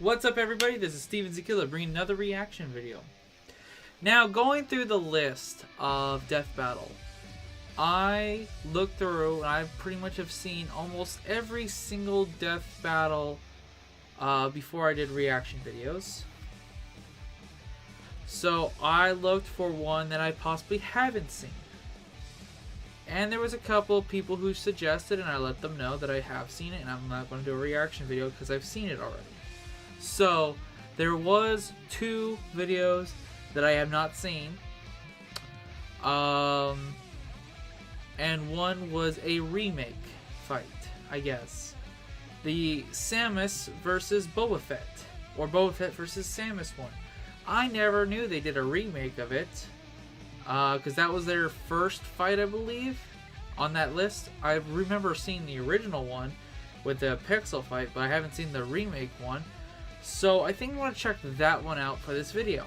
What's up, everybody? This is Steven Zakilla bringing another reaction video. Now, going through the list of Death Battle, I looked through and I pretty much have seen almost every single Death Battle before I did reaction videos. So I looked for one that I possibly haven't seen. And there was a couple of people who suggested, and I let them know that I have seen it, and I'm not going to do a reaction video because I've seen it already. So there was 2 videos that I have not seen. And one was a remake fight, I guess. The Samus versus Boba Fett, or Boba Fett versus Samus one. I never knew they did a remake of it, because that was their first fight, I believe, on that list. I remember seeing the original one with the pixel fight, but I haven't seen the remake one. So I think I want to check that one out for this video.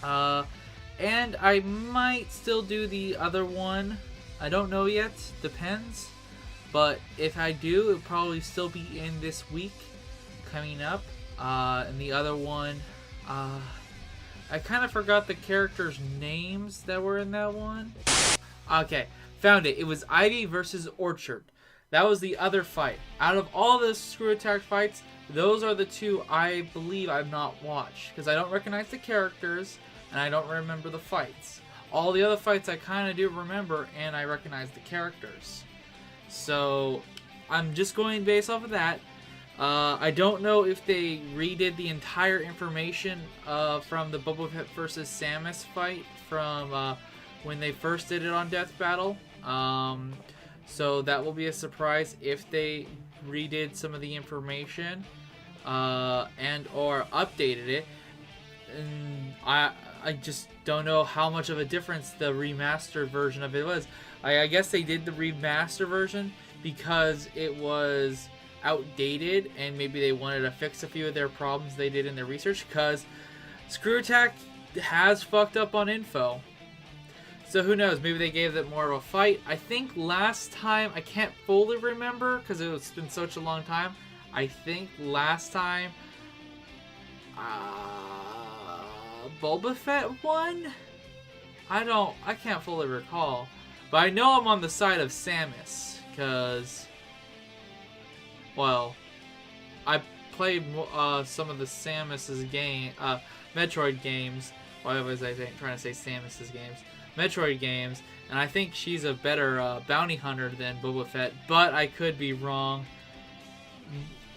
And I might still do the other one. I don't know yet, depends. But if I do, it'll probably still be in this week coming up. And the other one, I kind of forgot the characters' names that were in that one. Okay, found it. It was Ivy versus Orchard. That was the other fight. Out of all the Screw Attack fights, those are the 2 I believe I've not watched, because I don't recognize the characters and I don't remember the fights. All the other fights I kind of do remember and I recognize the characters. So I'm just going based off of that. I don't know if they redid the entire information from the Boba Fett versus Samus fight from when they first did it on Death Battle. So that will be a surprise if they redid some of the information and or updated it. And I just don't know how much of a difference the remastered version of it was. I guess they did the remaster version because it was outdated and maybe they wanted to fix a few of their problems they did in their research, because Screw Attack has fucked up on info. So who knows, maybe they gave it more of a fight. I think last time, I can't fully remember because it's been such a long time. I think last time Boba Fett won? I can't fully recall. But I know I'm on the side of Samus because, well, I played some of the Samus's Metroid games. Why was I trying to say Samus's games? Metroid games, and I think she's a better bounty hunter than Boba Fett, but I could be wrong.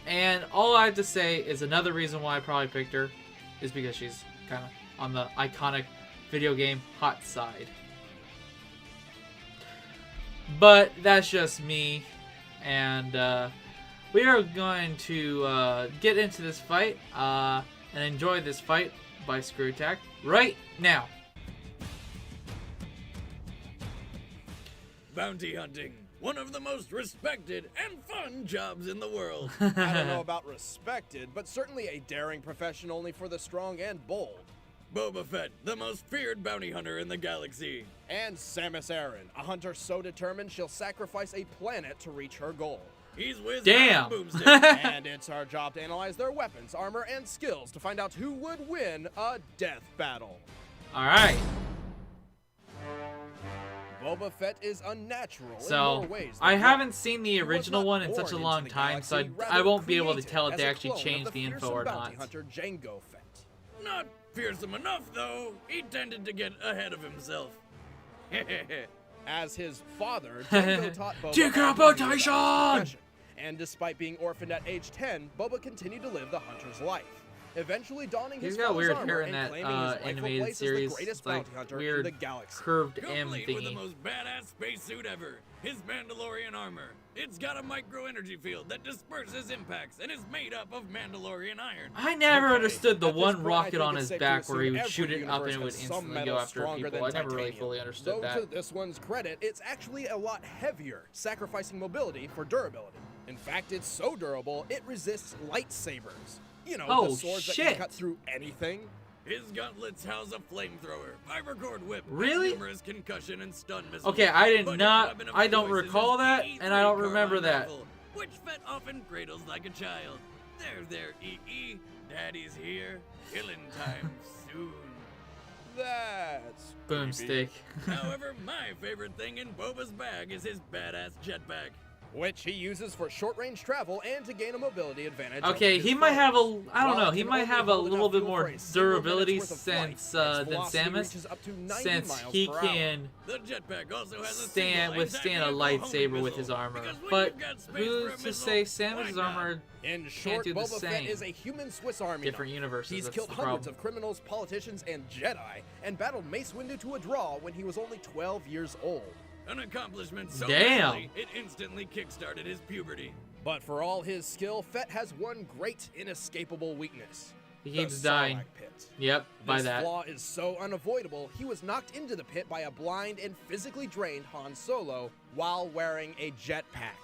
And all I have to say is another reason why I probably picked her is because she's kind of on the iconic video game hot side. But that's just me, and we are going to get into this fight and enjoy this fight by Screw Attack right now. Bounty hunting, one of the most respected and fun jobs in the world. I don't know about respected, but certainly a daring profession only for the strong and bold. Boba Fett, the most feared bounty hunter in the galaxy. And Samus Aran, a hunter so determined she'll sacrifice a planet to reach her goal. He's with Damn. Boomstick. And it's our job to analyze their weapons, armor, and skills to find out who would win a death battle. Alright. Boba Fett is unnatural in So, more ways I than haven't one. seen the He was original not one in born such a into long the time, so galaxy, I rather won't be able to created tell if as they a actually clone of changed the info fearsome or bounty not. hunter Jango Fett. Not fearsome enough, though. He tended to get ahead of himself. As his father, Jango taught Boba Decapitation! about his profession. And despite being orphaned at age 10, Boba continued to live the hunter's life, eventually donning his He's got father's weird armor hair in and that claiming his rightful animated place series. as the greatest It's like bounty hunter in weird the galaxy. curved M Complete with the thingy. most badass spacesuit ever. His Mandalorian armor. It's got a micro-energy field that disperses impacts and is made up of Mandalorian iron. I never Okay, understood the at this one point, I rocket think on it's his safe to back where he assume would shoot every it up and it universe would has some instantly go metal after stronger people. I than never really titanium. fully understood Though that. to this one's credit, it's actually a lot heavier, sacrificing mobility for durability. In fact, it's so durable, it resists lightsabers. You know, Oh, the swords that shit. can cut through anything. His gauntlets house a flamethrower, fiber cord whip, Really? and numerous concussion and stun missiles. Okay, I did But his not. weapon of I don't choice is recall his that, PE-3 and I don't remember carbine that. rifle, which Fett often cradles like a child. There, EE. Daddy's here. Killing time soon. That's Boomstick. However, my favorite thing in Boba's bag is his badass jetpack. which he uses for short-range travel and to gain a mobility advantage. Okay, over his he might foes. have a, I don't While know, it he can might only have a hold little enough bit fuel more for a single durability minute's worth of flight, since its than velocity Samus, reaches up to 90 since miles he per hour. can The jetpack also has a withstand a lightsaber with his armor. But who's to say Samus' armor In short, do the Boba Fett same. is a human Swiss Army Different knife. universes, He's that's killed the hundreds problem. of criminals, politicians, and Jedi, and battled Mace Windu to a draw when he was only 12 years old. An accomplishment so Damn. early, it instantly kickstarted his puberty. But for all his skill, Fett has one great, inescapable weakness. He the keeps dying. Sarlacc pit. Yep, by This that. flaw is so unavoidable, he was knocked into the pit by a blind and physically drained Han Solo while wearing a jetpack.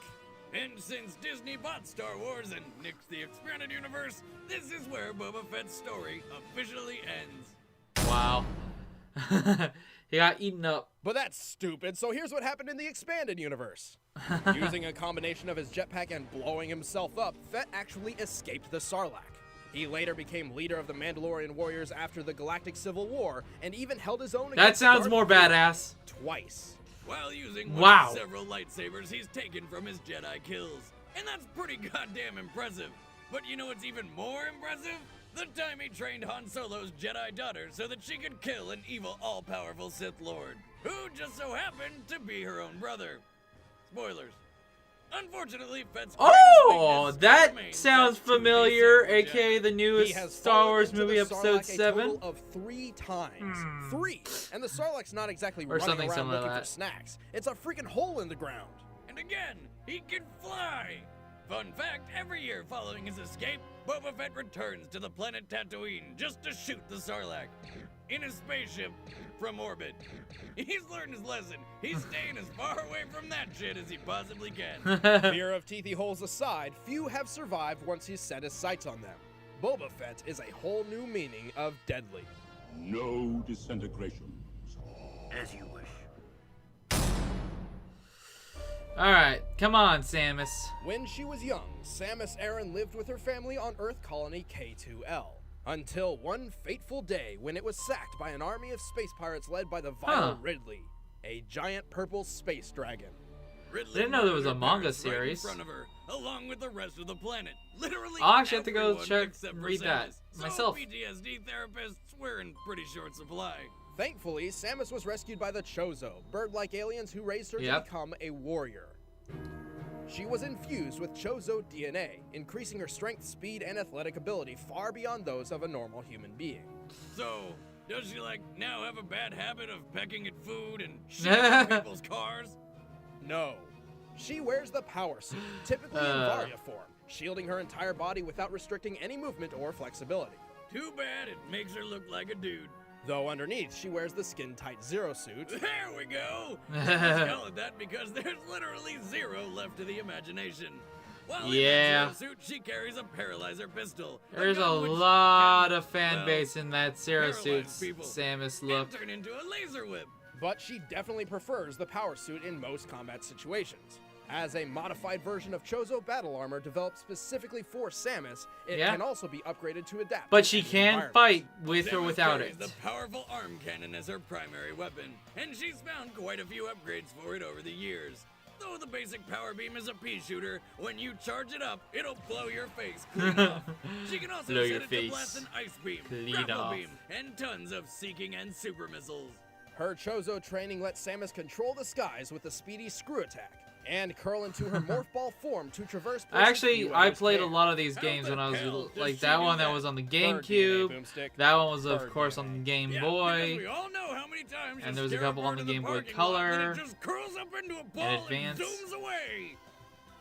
And since Disney bought Star Wars and nixed the expanded universe, this is where Boba Fett's story officially ends. Wow. He got eaten up. But that's stupid, so here's what happened in the expanded universe. Using a combination of his jetpack and blowing himself up, Fett actually escaped the Sarlacc. He later became leader of the Mandalorian warriors after the Galactic Civil War, and even held his own That against sounds Darth more Vader badass. twice. While using Wow. one of several lightsabers he's taken from his Jedi kills. And that's pretty goddamn impressive. But you know what's even more impressive? The time he trained Han Solo's Jedi daughter so that she could kill an evil, all-powerful Sith Lord, who just so happened to be her own brother. Spoilers. Unfortunately, Fett's Oh, greatest weakness that remains sounds that to be familiar, Sith aka Jedi. the He newest has Star fallen Wars into movie, the episode Sarlacc 7. a total of 3 times. 3! And the Sarlacc's not exactly Or running something around similar to looking for that. snacks. It's a freaking hole in the ground. And again, he can fly! Fun fact, every year following his escape, Boba Fett returns to the planet Tatooine just to shoot the Sarlacc. In his spaceship from orbit. He's learned his lesson. He's staying as far away from that shit as he possibly can. Fear of teethy holes aside, few have survived once he's set his sights on them. Boba Fett is a whole new meaning of deadly. No disintegrations. As you wish. Alright, come on, Samus. When she was young, Samus Aran lived with her family on Earth colony K2L. Until one fateful day when it was sacked by an army of space pirates led by the vile Huh. Ridley, a giant purple space dragon. Ridley Didn't know there was a murdered her manga parents right in series. front of her, along with the rest of the planet. Literally I'll actually have to go everyone check except and for read that Samus. myself. So PTSD therapists were in pretty short supply. Thankfully, Samus was rescued by the Chozo, bird-like aliens who raised her to Yep. become a warrior. She was infused with Chozo DNA, increasing her strength, speed, and athletic ability far beyond those of a normal human being. So, does she now have a bad habit of pecking at food and shitting in people's cars? No. She wears the power suit, typically in Varia form, shielding her entire body without restricting any movement or flexibility. Too bad it makes her look like a dude. Though underneath, she wears the skin-tight Zero suit. There we go! Let's call it that because there's literally zero left to the imagination. While Yeah. in that Zero suit, she carries a paralyzer pistol. There's a gun which lot can, of fan well, base in that Sarah paralyze suit's people Samus and look. turn into a laser whip. But she definitely prefers the power suit in most combat situations. As a modified version of Chozo battle armor developed specifically for Samus, it Yeah. can also be upgraded to adapt. But to she any can environment. fight with or Samus without carries it. the powerful arm cannon as her primary weapon, and she's found quite a few upgrades for it over the years. Though the basic power beam is a pea shooter, when you charge it up, it'll blow your face clean off. She can also Blow set your it face to blast an ice beam, clean grapple off. beam, and tons of seeking and super missiles. Her Chozo training lets Samus control the skies with a speedy screw attack, and curl into her morph ball form to traverse places Actually, few I others played a can. lot of these How games the when I was hell does like she that do one that that? was on the Bird DNA, GameCube. Boomstick. That one was of Bird course DNA. on the Game Yeah, Boy. because we all know how many times And you there was a stare couple on over the Game Boy parking lot, then Color it just curls up into a ball and Advance. zooms away.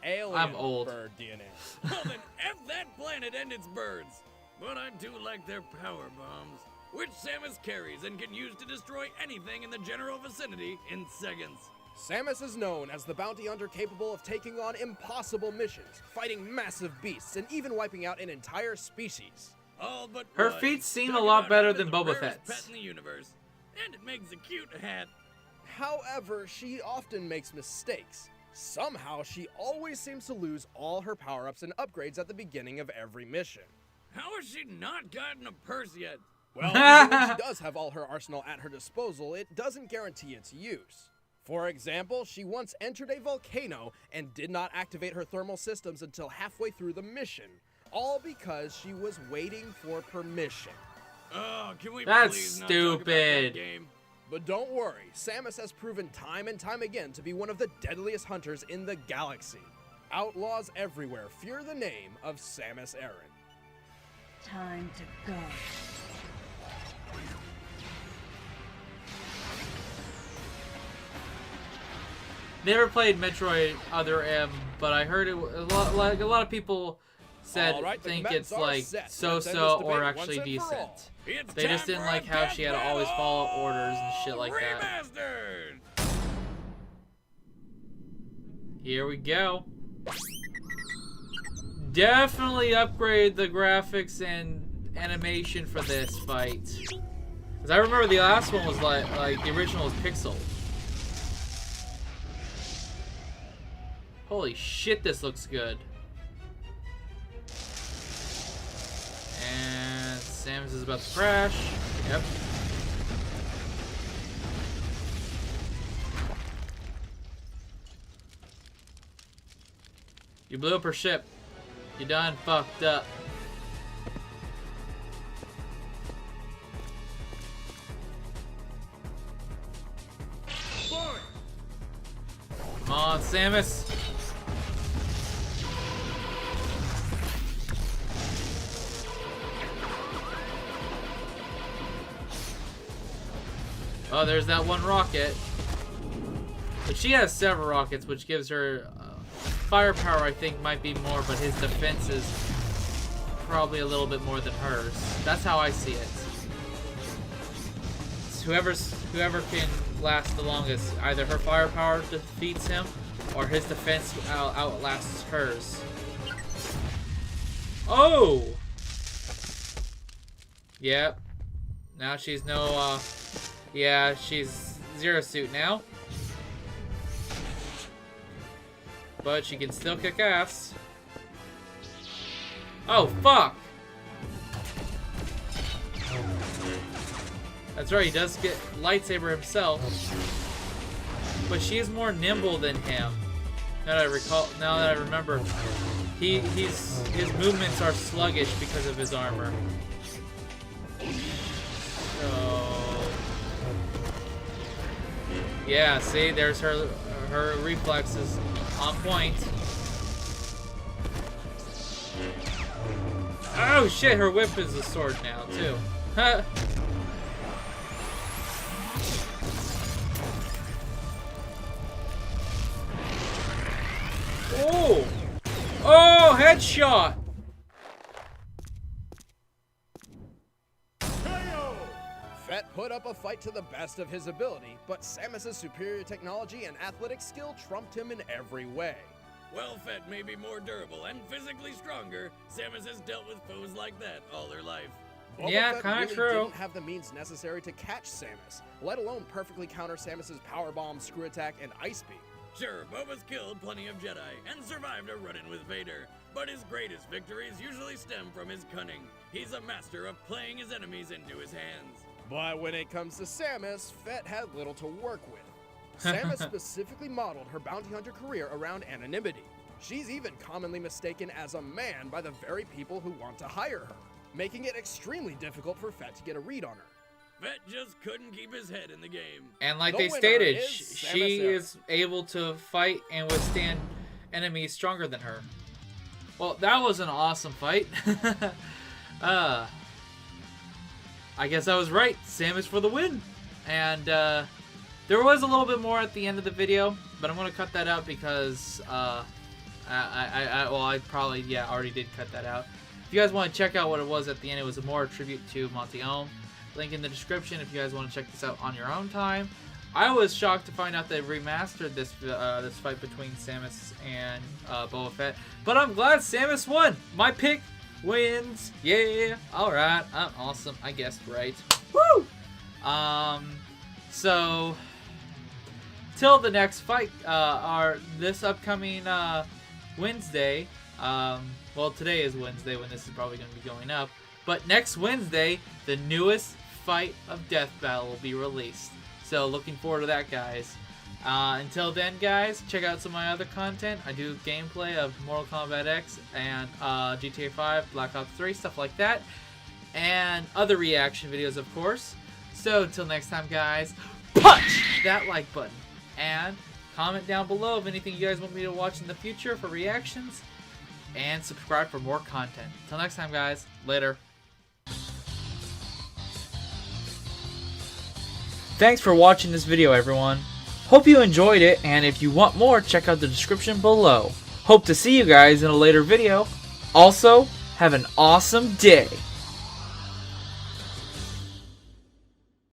Alien I'm old. bird DNA. Well then, F that planet and its birds. But I do like their power bombs, which Samus carries and can use to destroy anything in the general vicinity in seconds. Samus is known as the bounty hunter capable of taking on impossible missions, fighting massive beasts, and even wiping out an entire species. All but Her one. feet seem a Talking lot about better having than the Boba rarest Fett's. pet in the universe. And it makes a cute hat. However, she often makes mistakes. Somehow, she always seems to lose all her power-ups and upgrades at the beginning of every mission. How has she not gotten a purse yet? Well, even when she does have all her arsenal at her disposal, it doesn't guarantee its use. For example, she once entered a volcano and did not activate her thermal systems until halfway through the mission, all because she was waiting for permission. Oh, can we That's please not talk about that stupid. game? But don't worry, Samus has proven time and time again to be one of the deadliest hunters in the galaxy. Outlaws everywhere fear the name of Samus Aran. Time to go. Never played Metroid Other M, but I heard it a lot of people said All right, the think commands it's are like set. Let's so-so end this or debate actually once and for all. decent. It's They just time didn't for like a how she had to always follow battle orders and shit like that. Remastered! Here we go. Definitely upgrade the graphics and animation for this fight. Cause I remember the last one was like the original was pixel. Holy shit, this looks good. And Samus is about to crash. Yep. You blew up her ship. You done fucked up. Come on, Samus. Oh, there's that one rocket. But she has several rockets, which gives her firepower, I think, might be more, but his defense is probably a little bit more than hers. That's how I see it. It's whoever can last the longest. Either her firepower defeats him, or his defense outlasts hers. Oh! Yep. Now she's no, yeah, she's Zero Suit now. But she can still kick ass. Oh, fuck! That's right, he does get lightsaber himself. But she is more nimble than him. Now that I remember. His movements are sluggish because of his armor. So yeah, see, there's her reflexes on point. Oh shit, her whip is a sword now too. Oh! Oh, headshot! Fett put up a fight to the best of his ability, but Samus's superior technology and athletic skill trumped him in every way. Well, Fett may be more durable and physically stronger. Samus has dealt with foes like that all her life. Boba Yeah, Fett kinda really true. didn't have the means necessary to catch Samus, let alone perfectly counter Samus's power bomb, screw attack, and ice beam. Sure, Boba's killed plenty of Jedi and survived a run-in with Vader, but his greatest victories usually stem from his cunning. He's a master of playing his enemies into his hands. But when it comes to Samus, Fett had little to work with. Samus specifically modeled her bounty hunter career around anonymity. She's even commonly mistaken as a man by the very people who want to hire her, making it extremely difficult for Fett to get a read on her. Fett just couldn't keep his head in the game. And like The they winner stated, is she Samus Aran. is able to fight and withstand enemies stronger than her. Well, that was an awesome fight. I guess I was right. Samus for the win. And there was a little bit more at the end of the video, but I'm going to cut that out because I probably, yeah, already did cut that out. If you guys want to check out what it was at the end, it was more a tribute to Monty Ohm. Link in the description if you guys want to check this out on your own time. I was shocked to find out they remastered this this fight between Samus and Boba Fett, but I'm glad Samus won. My pick wins. Yeah. All right. I'm awesome. I guessed right. Woo. So till the next fight, this upcoming Wednesday. Well, today is Wednesday when this is probably going to be going up. But next Wednesday, the newest Fight of Death Battle will be released. So looking forward to that, guys. Until then, guys, check out some of my other content. I do gameplay of Mortal Kombat X and GTA 5, Black Ops 3, stuff like that. And other reaction videos, of course. So until next time, guys, punch that like button. And comment down below of anything you guys want me to watch in the future for reactions. And subscribe for more content. Until next time, guys. Later. Thanks for watching this video, everyone. Hope you enjoyed it, and if you want more, check out the description below. Hope to see you guys in a later video. Also, have an awesome day.